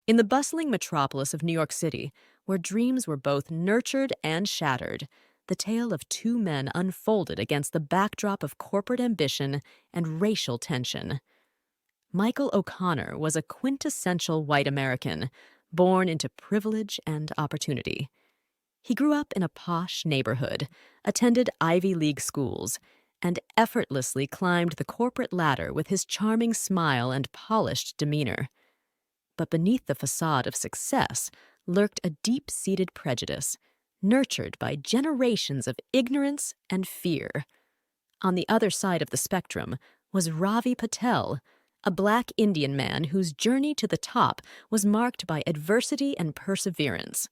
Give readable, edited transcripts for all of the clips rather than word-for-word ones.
In the bustling metropolis of New York City, where dreams were both nurtured and shattered, the tale of two men unfolded against the backdrop of corporate ambition and racial tension. Michael O'Connor was a quintessential white American, born into privilege and opportunity. He grew up in a posh neighborhood, attended Ivy League schools, and effortlessly climbed the corporate ladder with his charming smile and polished demeanor. But beneath the facade of success lurked a deep-seated prejudice, nurtured by generations of ignorance and fear. On the other side of the spectrum was Ravi Patel, a black Indian man whose journey to the top was marked by adversity and perseverance.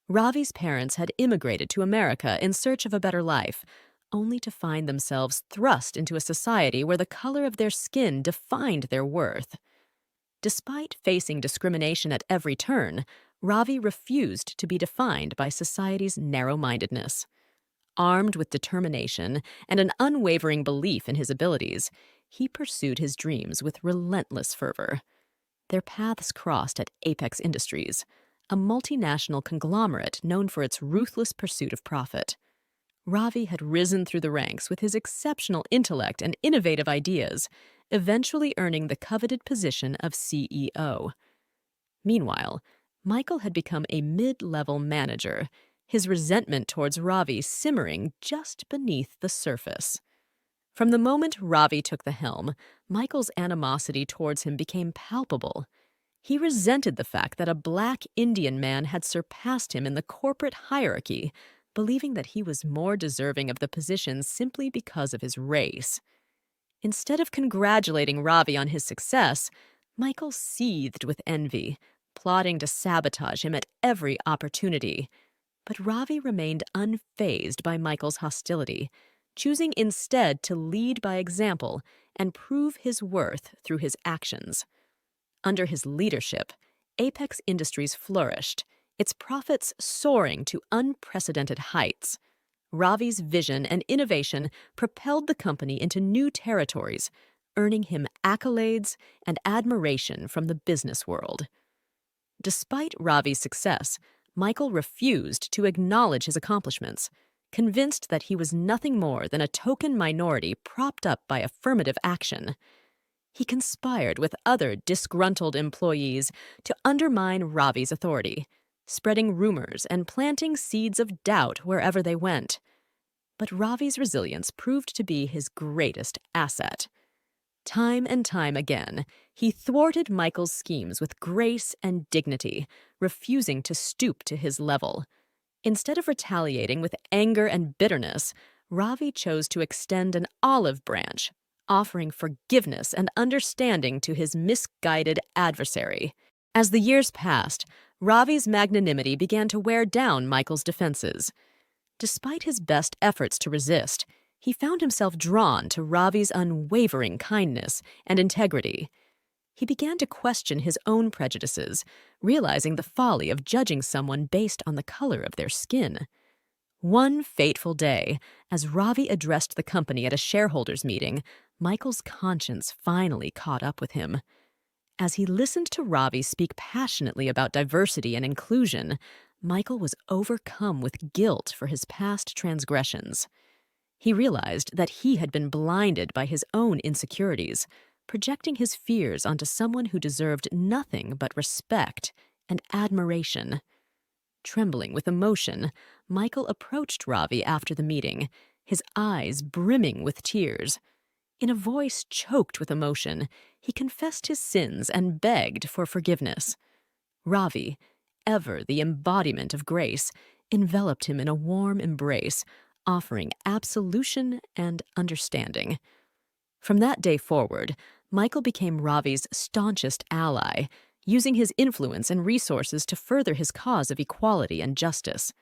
Ravi's parents had immigrated to America in search of a better life, only to find themselves thrust into a society where the color of their skin defined their worth. Despite facing discrimination at every turn, Ravi refused to be defined by society's narrow-mindedness. Armed with determination and an unwavering belief in his abilities, he pursued his dreams with relentless fervor. Their paths crossed at Apex Industries, a multinational conglomerate known for its ruthless pursuit of profit. Ravi had risen through the ranks with his exceptional intellect and innovative ideas, eventually earning the coveted position of CEO. Meanwhile, Michael had become a mid-level manager, his resentment towards Ravi simmering just beneath the surface. From the moment Ravi took the helm, Michael's animosity towards him became palpable. He resented the fact that a black Indian man had surpassed him in the corporate hierarchy, believing that he was more deserving of the position simply because of his race. Instead of congratulating Ravi on his success, Michael seethed with envy, plotting to sabotage him at every opportunity. But Ravi remained unfazed by Michael's hostility, choosing instead to lead by example and prove his worth through his actions. Under his leadership, Apex Industries flourished, its profits soaring to unprecedented heights. Ravi's vision and innovation propelled the company into new territories, earning him accolades and admiration from the business world. Despite Ravi's success, Michael refused to acknowledge his accomplishments, convinced that he was nothing more than a token minority propped up by affirmative action. He conspired with other disgruntled employees to undermine Ravi's authority, spreading rumors and planting seeds of doubt wherever they went. But Ravi's resilience proved to be his greatest asset. Time and time again, he thwarted Michael's schemes with grace and dignity, refusing to stoop to his level. Instead of retaliating with anger and bitterness, Ravi chose to extend an olive branch, offering forgiveness and understanding to his misguided adversary. As the years passed, Ravi's magnanimity began to wear down Michael's defenses. Despite his best efforts to resist, he found himself drawn to Ravi's unwavering kindness and integrity. He began to question his own prejudices, realizing the folly of judging someone based on the color of their skin. One fateful day, as Ravi addressed the company at a shareholders' meeting, Michael's conscience finally caught up with him. As he listened to Ravi speak passionately about diversity and inclusion, Michael was overcome with guilt for his past transgressions. He realized that he had been blinded by his own insecurities, projecting his fears onto someone who deserved nothing but respect and admiration. Trembling with emotion, Michael approached Ravi after the meeting, his eyes brimming with tears. In a voice choked with emotion, he confessed his sins and begged for forgiveness. Ravi, ever the embodiment of grace, enveloped him in a warm embrace, offering absolution and understanding. From that day forward, Michael became Ravi's staunchest ally, using his influence and resources to further his cause of equality and justice.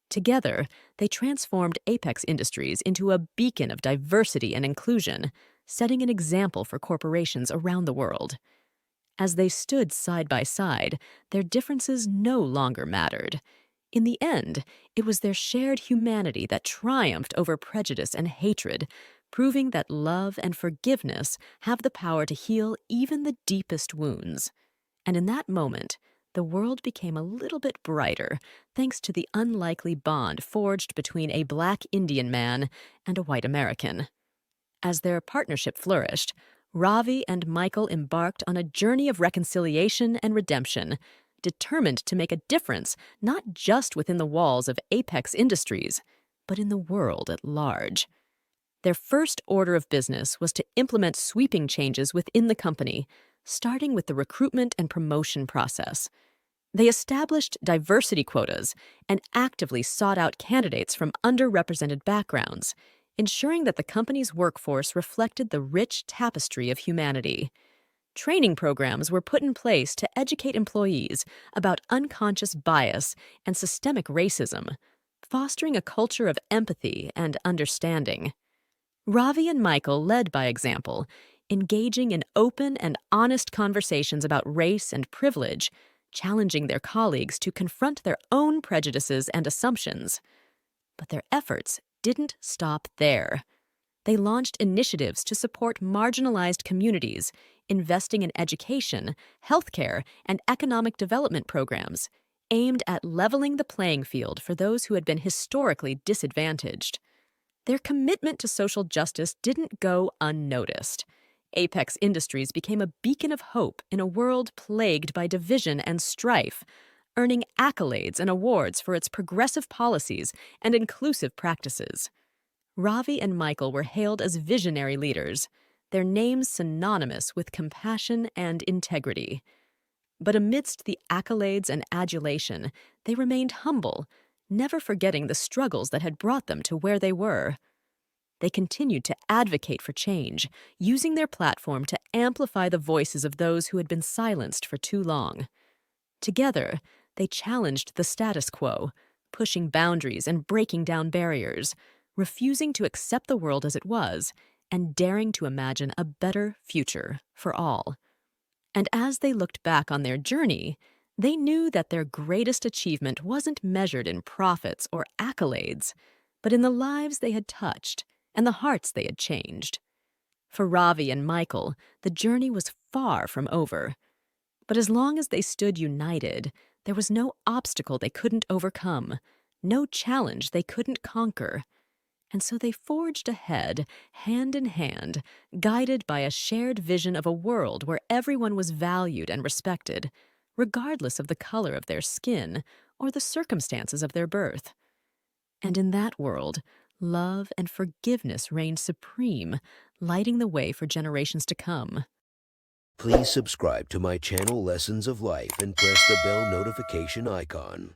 Together, they transformed Apex Industries into a beacon of diversity and inclusion, setting an example for corporations around the world. As they stood side by side, their differences no longer mattered. In the end, it was their shared humanity that triumphed over prejudice and hatred, proving that love and forgiveness have the power to heal even the deepest wounds. And in that moment, the world became a little bit brighter thanks to the unlikely bond forged between a black Indian man and a white American. As their partnership flourished, Ravi and Michael embarked on a journey of reconciliation and redemption, determined to make a difference not just within the walls of Apex Industries, but in the world at large. Their first order of business was to implement sweeping changes within the company, starting with the recruitment and promotion process. They established diversity quotas and actively sought out candidates from underrepresented backgrounds, ensuring that the company's workforce reflected the rich tapestry of humanity. Training programs were put in place to educate employees about unconscious bias and systemic racism, fostering a culture of empathy and understanding. Ravi and Michael led by example, engaging in open and honest conversations about race and privilege, challenging their colleagues to confront their own prejudices and assumptions. But their efforts didn't stop there. They launched initiatives to support marginalized communities, investing in education, healthcare, and economic development programs aimed at leveling the playing field for those who had been historically disadvantaged. Their commitment to social justice didn't go unnoticed. Apex Industries became a beacon of hope in a world plagued by division and strife, earning accolades and awards for its progressive policies and inclusive practices. Ravi and Michael were hailed as visionary leaders, their names synonymous with compassion and integrity. But amidst the accolades and adulation, they remained humble, never forgetting the struggles that had brought them to where they were. They continued to advocate for change, using their platform to amplify the voices of those who had been silenced for too long. Together, they challenged the status quo, pushing boundaries and breaking down barriers, refusing to accept the world as it was, and daring to imagine a better future for all. And as they looked back on their journey, they knew that their greatest achievement wasn't measured in profits or accolades, but in the lives they had touched and the hearts they had changed. For Ravi and Michael, the journey was far from over. But as long as they stood united, there was no obstacle they couldn't overcome, no challenge they couldn't conquer. And so they forged ahead, hand in hand, guided by a shared vision of a world where everyone was valued and respected, regardless of the color of their skin or the circumstances of their birth. And in that world, love and forgiveness reigned supreme, lighting the way for generations to come. Please subscribe to my channel Lessons of Life and press the bell notification icon.